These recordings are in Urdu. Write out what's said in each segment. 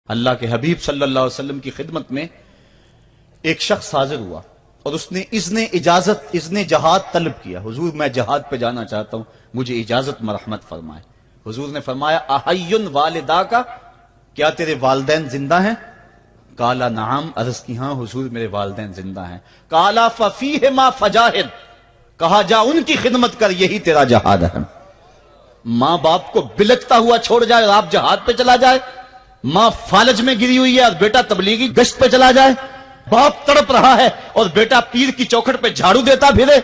اللہ کے حبیب صلی اللہ علیہ وسلم کی خدمت میں ایک شخص حاضر ہوا اور اس نے اذن جہاد طلب کیا. حضور میں جہاد پہ جانا چاہتا ہوں, مجھے اجازت مرحمت فرمائے. حضور نے فرمایا احیٌ والدا کا, کیا تیرے والدین زندہ ہیں؟ قالا نعم, عرض کی ہاں حضور میرے والدین زندہ ہیں. قالا ففیہما فجاہد, کہا جا ان کی خدمت کر, یہی تیرا جہاد ہے. ماں باپ کو بلکتا ہوا چھوڑ جائے اور آپ جہاد پہ چلا جائے, ماں فالج میں گری ہوئی ہے اور بیٹا تبلیغی گشت پہ چلا جائے, باپ تڑپ رہا ہے اور بیٹا پیر کی چوکھٹ پہ جھاڑو دیتا پھرے,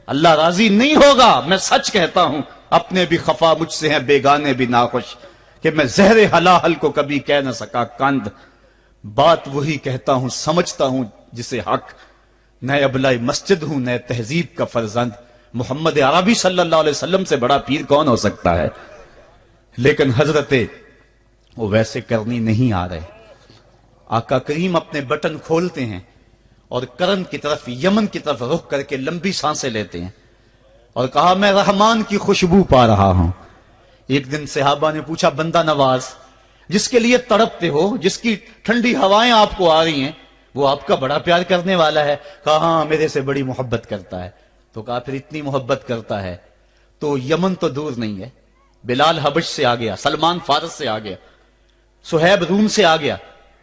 اللہ راضی نہیں ہوگا. میں سچ کہتا ہوں, اپنے بھی خفا مجھ سے ہیں بیگانے بھی ناخوش, کہ میں زہر حلاحل کو کبھی کہہ نہ سکا کند. بات وہی کہتا ہوں سمجھتا ہوں جسے حق, نئے ابلۂ مسجد ہوں نئے تہذیب کا فرزند. محمد عربی صلی اللہ علیہ وسلم سے بڑا پیر کون ہو سکتا ہے؟ لیکن حضرت وہ ویسے کرنی نہیں آ رہے. آقا کریم اپنے بٹن کھولتے ہیں اور کرن کی طرف, یمن کی طرف رخ کر کے لمبی سانسیں لیتے ہیں اور کہا میں رحمان کی خوشبو پا رہا ہوں. ایک دن صحابہ نے پوچھا بندہ نواز جس کے لیے تڑپتے ہو, جس کی ٹھنڈی ہوائیں آپ کو آ رہی ہیں, وہ آپ کا بڑا پیار کرنے والا ہے؟ کہا ہاں میرے سے بڑی محبت کرتا ہے. تو کہا پھر اتنی محبت کرتا ہے تو یمن تو دور نہیں ہے, بلال حبش سے آ گیا, سلمان فارس سے آ گیا, سہیب روم سے آ گیا,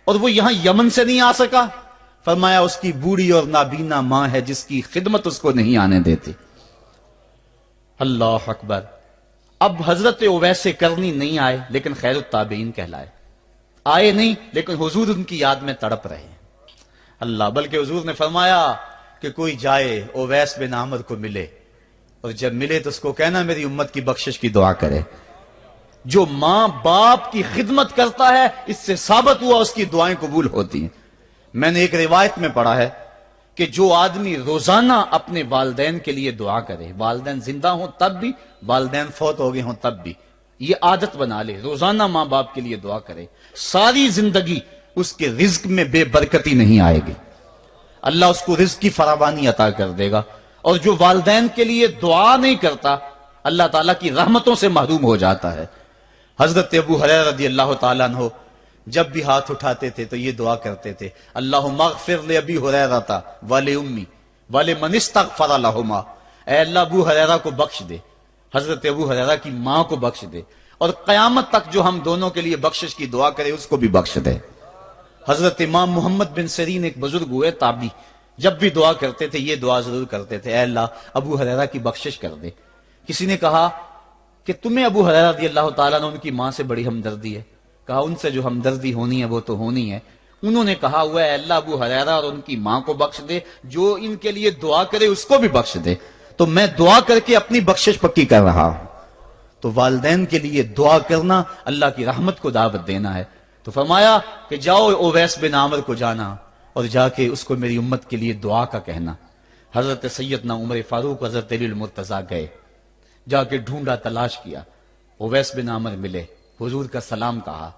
اور وہ یہاں یمن سے نہیں آ سکا. فرمایا اس کی بوڑھی اور نابینا ماں ہے جس کی خدمت اس کو نہیں آنے دیتی. اللہ اکبر. اب حضرت اویس کرنی نہیں آئے لیکن خیر التابعین کہلائے. آئے نہیں لیکن حضور ان کی یاد میں تڑپ رہے. اللہ, بلکہ حضور نے فرمایا کہ کوئی جائے اویس بن عامر کو ملے, اور جب ملے تو اس کو کہنا میری امت کی بخشش کی دعا کرے. جو ماں باپ کی خدمت کرتا ہے اس سے ثابت ہوا اس کی دعائیں قبول ہوتی ہیں. میں نے ایک روایت میں پڑھا ہے کہ جو آدمی روزانہ اپنے والدین کے لیے دعا کرے, والدین زندہ ہوں تب بھی, والدین فوت ہو گئے ہوں تب بھی, یہ عادت بنا لے, روزانہ ماں باپ کے لیے دعا کرے, ساری زندگی اس کے رزق میں بے برکتی نہیں آئے گی, اللہ اس کو رزق کی فراوانی عطا کر دے گا. اور جو والدین کے لیے دعا نہیں کرتا اللہ تعالیٰ کی رحمتوں سے محروم ہو جاتا ہے. حضرت ابو ہریرہ رضی اللہ تعالیٰ عنہ جب بھی ہاتھ اٹھاتے تھے تو یہ دعا کرتے تھے, اللہم اغفر لابی ہریرہ ولأمی ولمن استغفر لہما, اے اللہ ابو ہریرہ کو بخش دے, حضرت ابو ہریرہ کی ماں کو بخش دے, اور قیامت تک جو ہم دونوں کے لیے بخشش کی دعا کرے اس کو بھی بخش دے. حضرت امام محمد بن سیرین ایک بزرگ ہوئے تابعی, جب بھی دعا کرتے تھے یہ دعا ضرور کرتے تھے, اے اللہ ابو ہریرہ کی بخشش کر دے. کسی نے کہا کہ تمہیں ابو ہریرہ رضی اللہ تعالیٰ نے ان کی ماں سے بڑی ہمدردی ہے. کہا ان سے جو ہمدردی ہونی ہے وہ تو ہونی ہے. انہوں نے کہا ہوا ہے اے اللہ ابو ہریرہ اور ان کی ماں کو بخش دے, جو ان کے لیے دعا کرے اس کو بھی بخش دے. تو میں دعا کر کے اپنی بخشش پکی کر رہا ہوں. تو والدین کے لیے دعا کرنا اللہ کی رحمت کو دعوت دینا ہے. تو فرمایا کہ جاؤ اویس بن عامر کو جانا اور جا کے اس کو میری امت کے لیے دعا کا کہنا. حضرت سیدنا عمر فاروق حضرت علی المرتضیٰ گئے, جا کے ڈھونڈا تلاش کیا, اویس بن عامر ملے, حضور کا سلام کہا,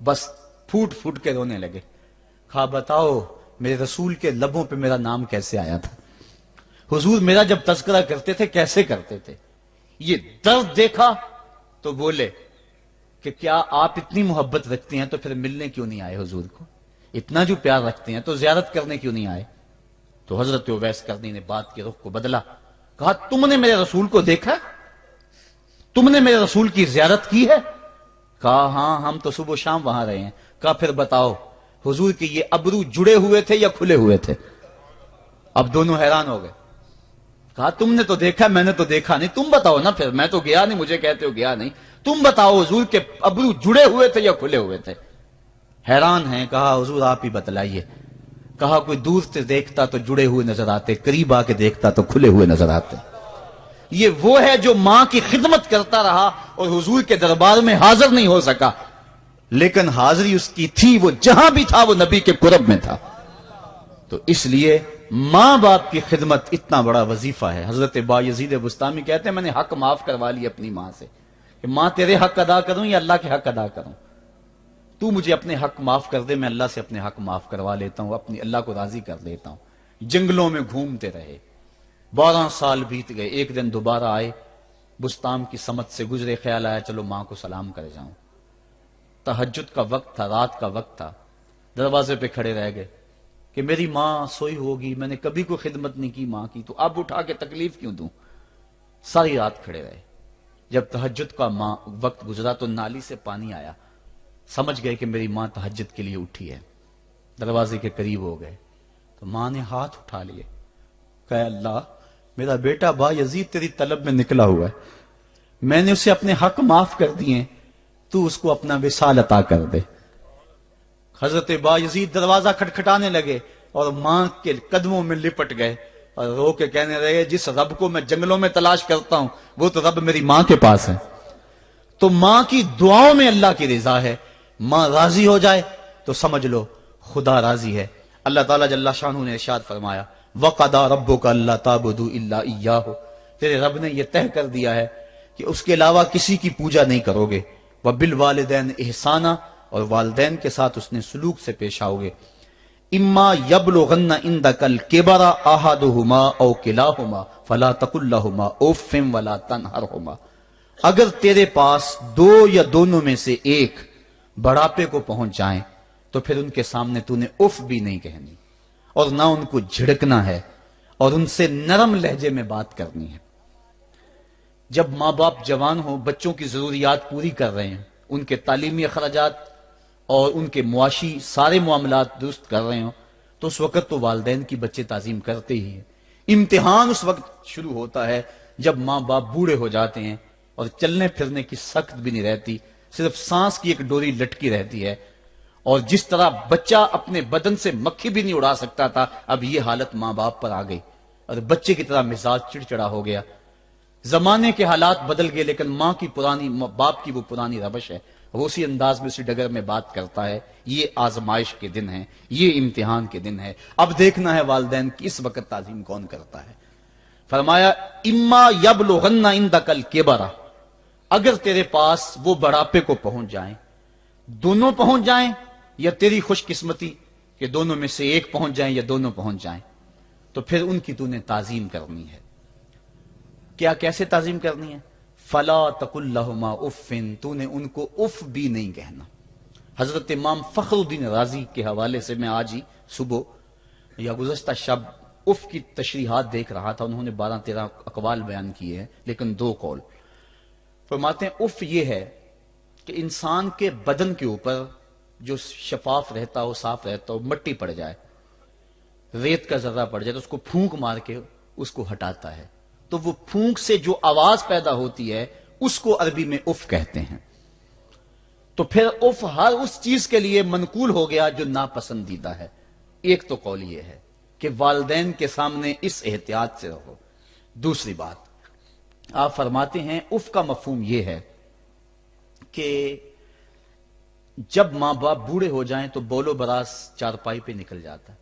بس پھوٹ پھوٹ کے رونے لگے. کہا بتاؤ میرے رسول کے لبوں پہ میرا نام کیسے آیا تھا, حضور میرا جب تذکرہ کرتے تھے کیسے کرتے تھے. یہ درد دیکھا تو بولے کہ کیا آپ اتنی محبت رکھتے ہیں تو پھر ملنے کیوں نہیں آئے حضور کو, اتنا جو پیار رکھتے ہیں تو زیارت کرنے کیوں نہیں آئے. تو حضرت اویس کرنی نے بات کے رخ کو بدلا, کہا تم نے میرے رسول کو دیکھا, تم نے میرے رسول کی زیارت کی ہے؟ کہا ہاں ہم تو صبح و شام وہاں رہے ہیں. کہا پھر بتاؤ حضور کے یہ ابرو جڑے ہوئے تھے یا کھلے ہوئے تھے؟ اب دونوں حیران ہو گئے. کہا تم نے تو دیکھا میں نے تو دیکھا نہیں, تم بتاؤ نا, پھر میں تو گیا نہیں, مجھے کہتے ہو گیا نہیں, تم بتاؤ حضور کے ابرو جڑے ہوئے تھے یا کھلے ہوئے تھے؟ حیران ہیں. کہا حضور آپ ہی بتلائیے. کہا کوئی دور سے دیکھتا تو جڑے ہوئے نظر آتے, قریب آ کے دیکھتا تو کھلے ہوئے نظر آتے. یہ وہ ہے جو ماں کی خدمت کرتا رہا اور حضور کے دربار میں حاضر نہیں ہو سکا, لیکن حاضری اس کی تھی, وہ جہاں بھی تھا وہ نبی کے قرب میں تھا. تو اس لیے ماں باپ کی خدمت اتنا بڑا وظیفہ ہے. حضرت بایزید بستامی کہتے ہیں میں نے حق معاف کروا لی اپنی ماں سے, کہ ماں تیرے حق ادا کروں یا اللہ کے حق ادا کروں, تو مجھے اپنے حق معاف کر دے, میں اللہ سے اپنے حق معاف کروا لیتا ہوں, اپنی اللہ کو راضی کر لیتا ہوں. جنگلوں میں گھومتے رہے, 12 سال بیت گئے. ایک دن دوبارہ آئے, بستام کی سمت سے گزرے, خیال آیا چلو ماں کو سلام کر جاؤں. تہجد کا وقت تھا، رات کا وقت تھا، دروازے پہ کھڑے رہ گئے کہ میری ماں سوئی ہوگی، میں نے کبھی کوئی خدمت نہیں کی ماں کی، تو اب اٹھا کے تکلیف کیوں دوں؟ ساری رات کھڑے رہے۔ جب تہجد کا وقت گزرا تو نالی سے پانی آیا، سمجھ گئے کہ میری ماں تہجد کے لیے اٹھی ہے، دروازے کے قریب ہو گئے تو ماں نے ہاتھ اٹھا لیے، کہا اللہ میرا بیٹا با یزید تیری طلب میں نکلا ہوا ہے، میں نے اسے اپنے حق معاف کر دیے، تو اس کو اپنا وصال عطا کر دے۔ حضرت با یزید دروازہ کھٹکھٹانے لگے اور ماں کے قدموں میں لپٹ گئے اور رو کے کہنے لگے جس رب کو میں جنگلوں میں تلاش کرتا ہوں وہ تو رب میری ماں کے پاس ہے۔ تو ماں کی دعاؤں میں اللہ کی رضا ہے، ماں راضی ہو جائے تو سمجھ لو خدا راضی ہے۔ اللہ تعالیٰ جل شانہ نے ارشاد فرمایا وَقَضَىٰ رَبُّكَ أَلَّا تَعْبُدُوا إِلَّا إِيَّاهُ، تیرے رب نے یہ طے کر دیا ہے کہ اس کے علاوہ کسی کی پوجا نہیں کرو گے، وَبِالْوَالِدَيْنِ إِحْسَانًا، اور والدین کے ساتھ اس نے سلوک سے پیش آؤ گے۔ اِمَّا يَبْلُغَنَّ عِندَكَ الْكِبَرَ أَحَدُهُمَا أَوْ كِلَاهُمَا فَلَا تَقُل لَّهُمَا أُفٍّ وَلَا تَنْهَرْهُمَا، اگر تیرے پاس دو یا دونوں میں سے ایک بڑھاپے کو پہنچ جائیں تو پھر ان کے سامنے تو نے اف بھی نہیں کہنی اور نہ ان کو جھڑکنا ہے اور ان سے نرم لہجے میں بات کرنی ہے۔ جب ماں باپ جوان ہوں، بچوں کی ضروریات پوری کر رہے ہیں، ان کے تعلیمی اخراجات اور ان کے معاشی سارے معاملات درست کر رہے ہوں، تو اس وقت تو والدین کی بچے تعظیم کرتے ہی ہیں۔ امتحان اس وقت شروع ہوتا ہے جب ماں باپ بوڑھے ہو جاتے ہیں اور چلنے پھرنے کی سخت بھی نہیں رہتی، صرف سانس کی ایک ڈوری لٹکی رہتی ہے، اور جس طرح بچہ اپنے بدن سے مکھی بھی نہیں اڑا سکتا تھا، اب یہ حالت ماں باپ پر آ گئی اور بچے کی طرح مزاج چڑچڑا ہو گیا۔ زمانے کے حالات بدل گئے لیکن ماں کی پرانی، باپ کی وہ پرانی روش ہے، وہ اسی انداز میں اسی ڈگر میں بات کرتا ہے۔ یہ آزمائش کے دن ہیں، یہ امتحان کے دن ہے، اب دیکھنا ہے والدین کی اس وقت تعظیم کون کرتا ہے۔ فرمایا اما یبلغن عندک الکبر، اگر تیرے پاس وہ بڑھاپے کو پہنچ جائیں، دونوں پہنچ جائیں یا تیری خوش قسمتی کہ دونوں میں سے ایک پہنچ جائیں یا دونوں پہنچ جائیں، تو پھر ان کی تو نے تعظیم کرنی ہے۔ کیا کیسے تعظیم کرنی ہے؟ فلا تقل لہما اف، تو نے ان کو اف بھی نہیں کہنا۔ حضرت امام فخر الدین رازی کے حوالے سے میں آج ہی صبح یا گزشتہ شب اف کی تشریحات دیکھ رہا تھا، انہوں نے 12-13 اقوال بیان کیے ہیں لیکن 2 قول فرماتے ہیں۔ اف یہ ہے کہ انسان کے بدن کے اوپر جو شفاف رہتا ہو، صاف رہتا ہو، مٹی پڑ جائے، ریت کا ذرہ پڑ جائے تو اس کو پھونک مار کے اس کو ہٹاتا ہے، تو وہ پھونک سے جو آواز پیدا ہوتی ہے اس کو عربی میں اف کہتے ہیں۔ تو پھر اف ہر اس چیز کے لیے منقول ہو گیا جو ناپسندیدہ ہے۔ ایک تو قول یہ ہے کہ والدین کے سامنے اس احتیاط سے رہو۔ دوسری بات آپ فرماتے ہیں اف کا مفہوم یہ ہے کہ جب ماں باپ بوڑھے ہو جائیں تو بول و براس چارپائی پہ نکل جاتا ہے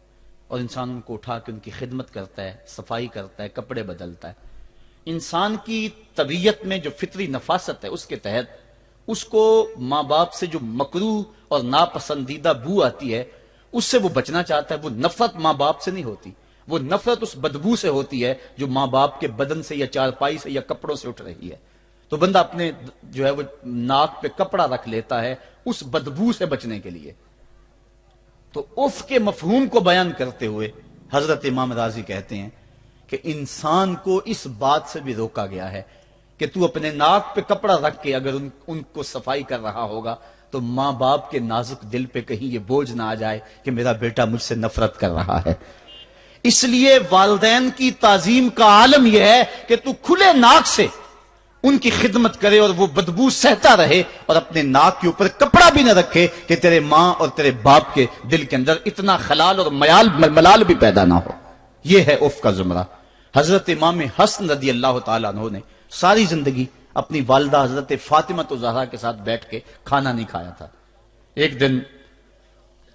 اور انسان ان کو اٹھا کے ان کی خدمت کرتا ہے، صفائی کرتا ہے، کپڑے بدلتا ہے۔ انسان کی طبیعت میں جو فطری نفاست ہے اس کے تحت اس کو ماں باپ سے جو مکروہ اور ناپسندیدہ بو آتی ہے اس سے وہ بچنا چاہتا ہے۔ وہ نفرت ماں باپ سے نہیں ہوتی، وہ نفرت اس بدبو سے ہوتی ہے جو ماں باپ کے بدن سے یا چارپائی سے یا کپڑوں سے اٹھ رہی ہے۔ تو بندہ اپنے جو ہے وہ ناک پہ کپڑا رکھ لیتا ہے اس بدبو سے بچنے کے لیے۔ تو اف کے مفہوم کو بیان کرتے ہوئے حضرت امام رازی کہتے ہیں کہ انسان کو اس بات سے بھی روکا گیا ہے کہ تو اپنے ناک پہ کپڑا رکھ کے اگر ان کو صفائی کر رہا ہوگا تو ماں باپ کے نازک دل پہ کہیں یہ بوجھ نہ آ جائے کہ میرا بیٹا مجھ سے نفرت کر رہا ہے۔ اس لیے والدین کی تعظیم کا عالم یہ ہے کہ تو کھلے ناک سے ان کی خدمت کرے اور وہ بدبو سہتا رہے اور اپنے ناک کے اوپر کپڑا بھی نہ رکھے کہ تیرے ماں اور تیرے باپ کے دل کے اندر اتنا خلال اور ملال بھی پیدا نہ ہو۔ یہ ہے اف کا زمرہ۔ حضرت امام حسن رضی اللہ تعالیٰ عنہ نے ساری زندگی اپنی والدہ حضرت فاطمہ زہرا کے ساتھ بیٹھ کے کھانا نہیں کھایا تھا۔ ایک دن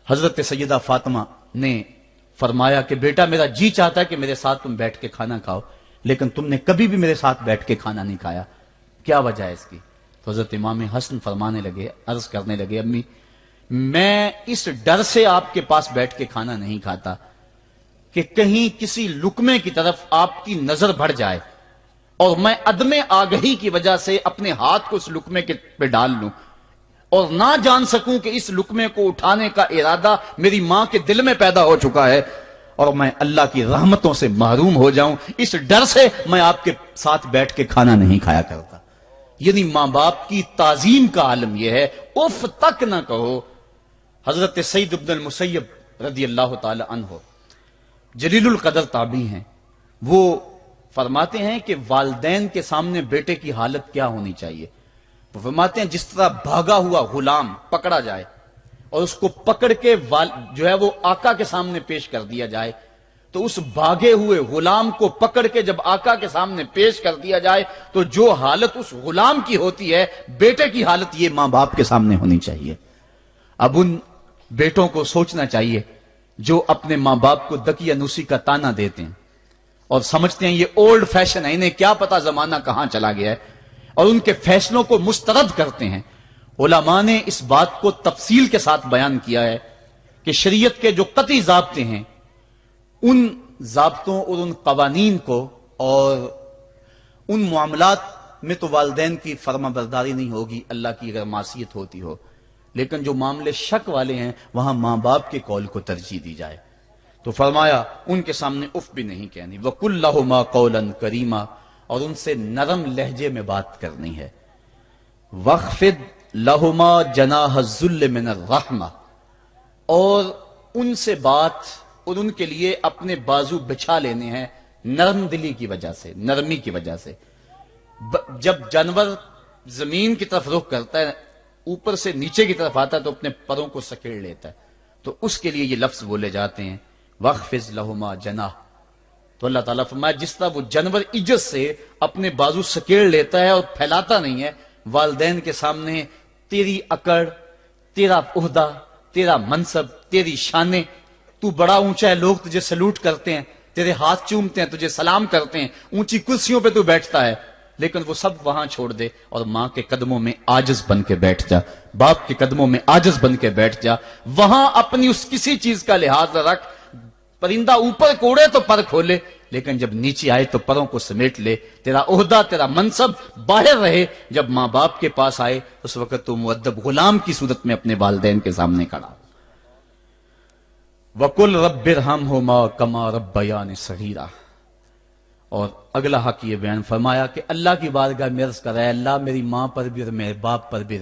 حضرت سیدہ فاطمہ نے فرمایا کہ بیٹا میرا جی چاہتا ہے کہ میرے ساتھ تم بیٹھ کے کھانا کھاؤ، لیکن تم نے کبھی بھی میرے ساتھ بیٹھ کے کھانا نہیں کھایا، کیا وجہ ہے اس کی؟ تو حضرت امام حسن فرمانے لگے، عرض کرنے لگے امی میں اس ڈر سے آپ کے پاس بیٹھ کے کھانا نہیں کھاتا کہ کہیں کسی لقمے کی طرف آپ کی نظر بڑھ جائے اور میں عدم آگہی کی وجہ سے اپنے ہاتھ کو اس لقمے کے پہ ڈال لوں اور نہ جان سکوں کہ اس لقمے کو اٹھانے کا ارادہ میری ماں کے دل میں پیدا ہو چکا ہے اور میں اللہ کی رحمتوں سے محروم ہو جاؤں، اس ڈر سے میں آپ کے ساتھ بیٹھ کے کھانا نہیں کھایا کرتا۔ یعنی ماں باپ کی تعظیم کا عالم یہ ہے، اف تک نہ کہو۔ حضرت سعید بن المسیب رضی اللہ تعالی عنہ جلیل القدر تابعی ہیں، وہ فرماتے ہیں کہ والدین کے سامنے بیٹے کی حالت کیا ہونی چاہیے۔ وہ فرماتے ہیں جس طرح بھاگا ہوا غلام پکڑا جائے اور اس کو پکڑ کے جو ہے وہ آقا کے سامنے پیش کر دیا جائے، تو اس بھاگے ہوئے غلام کو پکڑ کے جب آقا کے سامنے پیش کر دیا جائے تو جو حالت اس غلام کی ہوتی ہے، بیٹے کی حالت یہ ماں باپ کے سامنے ہونی چاہیے۔ اب ان بیٹوں کو سوچنا چاہیے جو اپنے ماں باپ کو دکیا نوسی کا تانا دیتے ہیں اور سمجھتے ہیں یہ اولڈ فیشن ہے، انہیں کیا پتا زمانہ کہاں چلا گیا ہے، اور ان کے فیصلوں کو مسترد کرتے ہیں۔ علماء نے اس بات کو تفصیل کے ساتھ بیان کیا ہے کہ شریعت کے جو قطعی ضابطے ہیں، ان ضابطوں اور ان قوانین کو اور ان معاملات میں تو والدین کی فرما برداری نہیں ہوگی اللہ کی اگر معصیت ہوتی ہو، لیکن جو معاملے شک والے ہیں وہاں ماں باپ کے قول کو ترجیح دی جائے۔ تو فرمایا ان کے سامنے اف بھی نہیں کہنی، وَقُلْ لَهُمَا قَوْلًا كَرِيمًا، اور ان سے نرم لہجے میں بات کرنی ہے۔ وَاخْفِضْ لَهُمَا جَنَاحَ الذُّلِّ مِنَ الرَّحْمَةِ، اور ان سے بات اور ان کے لیے اپنے بازو بچھا لینے ہیں نرم دلی کی وجہ سے، نرمی کی وجہ سے۔ جب جانور زمین کی طرف رخ کرتا ہے، اوپر سے نیچے کی طرف آتا ہے تو اپنے پروں کو سکیڑ لیتا ہے، تو اس کے لیے یہ لفظ بولے جاتے ہیں وَاخْفِضْ لَهُمَا جَنَاحَ۔ تو اللہ تعالیٰ فرمایا جس طرح وہ جانور عزت سے اپنے بازو سکیڑ لیتا ہے اور پھیلاتا نہیں ہے، والدین کے سامنے تیری اکڑ، تیرا عہدہ، تیرا منصب، تیری شانیں، تو بڑا اونچا ہے، لوگ تجھے سلوٹ کرتے ہیں، تیرے ہاتھ چومتے ہیں، تجھے سلام کرتے ہیں، اونچی کرسیوں پہ تو بیٹھتا ہے، لیکن وہ سب وہاں چھوڑ دے اور ماں کے قدموں میں عاجز بن کے بیٹھ جا، باپ کے قدموں میں عاجز بن کے بیٹھ جا، وہاں اپنی اس کسی چیز کا لحاظ رکھ، پرندہ اوپر کوڑے تو پر کھولے، لیکن جب نیچے آئے تو پروں کو سمیٹ لے، تیرا عہدہ، تیرا منصب باہر رہے، جب ماں باپ کے پاس آئے اس وقت تو مؤدب غلام کی صورت میں اپنے والدین کے سامنے کھڑا۔ وَقُلْ رَبِّ ارْحَمْهُمَا كَمَا رَبَّيَانِي صَغِيرًا، اور اگلا حق یہ بیان فرمایا کہ اللہ کی بارگاہ میں عرض کر رہا ہے اللہ میری ماں پر بھی اور میرے باپ پر بھی